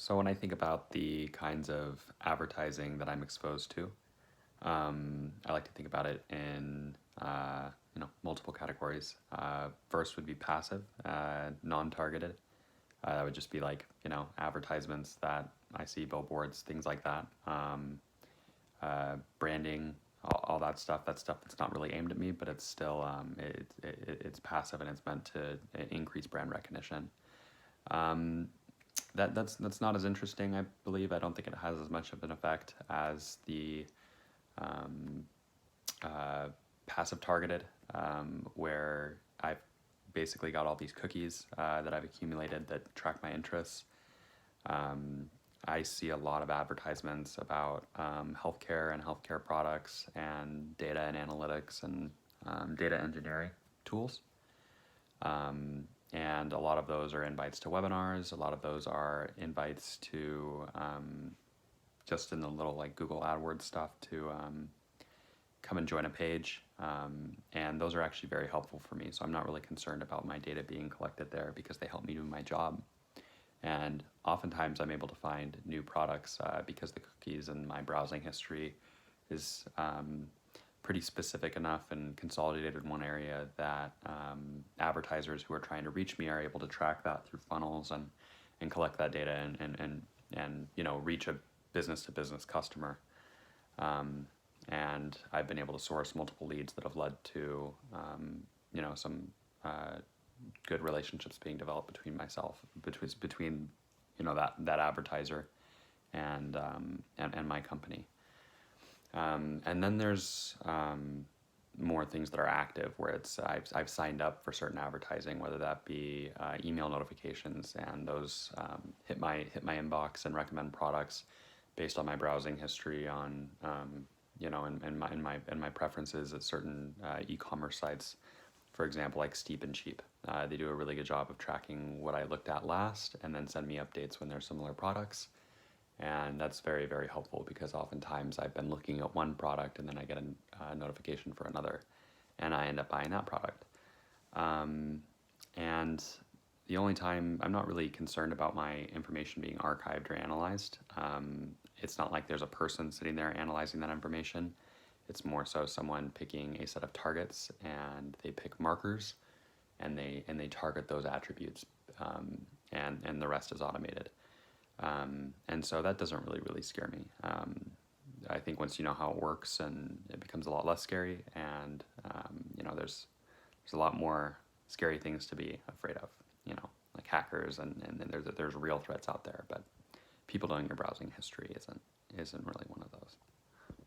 So when I think about the kinds of advertising that I'm exposed to, I like to think about it in multiple categories. First would be passive, non-targeted. That would just be like advertisements that I see, billboards, things like that. Branding, all that stuff. That stuff that's not really aimed at me, but it's still it's passive and it's meant to increase brand recognition. Um, that's not as interesting, I believe. I don't think it has as much of an effect as the um, uh, passive targeted, where I've basically got all these cookies that I've accumulated that track my interests. Um, I see a lot of advertisements about healthcare and healthcare products and data and analytics and data engineering tools. And a lot of those are invites to webinars. A lot of those are invites to just in the little like Google AdWords stuff to come and join a page. And those are actually very helpful for me. So I'm not really concerned about my data being collected there because they help me do my job. And oftentimes I'm able to find new products because the cookies and my browsing history is pretty specific enough and consolidated in one area that advertisers who are trying to reach me are able to track that through funnels and collect that data and reach a business to business customer. And I've been able to source multiple leads that have led to some good relationships being developed between myself between that advertiser and my company. And then there's more things that are active where it's I've signed up for certain advertising, whether that be email notifications, and those hit my inbox and recommend products based on my browsing history on and my preferences at certain e-commerce sites. For example, like Steep and Cheap. They do a really good job of tracking what I looked at last and then send me updates when there's similar products. And that's very, very helpful because oftentimes I've been looking at one product and then I get a notification for another and I end up buying that product. And the only time I'm not really concerned about my information being archived or analyzed. It's not like there's a person sitting there analyzing that information. It's more so someone picking a set of targets and they pick markers and they target those attributes, and the rest is automated. And so that doesn't really scare me. I think once you know how it works, and it becomes a lot less scary, and there's a lot more scary things to be afraid of, like hackers, and there's real threats out there, but people knowing your browsing history isn't really one.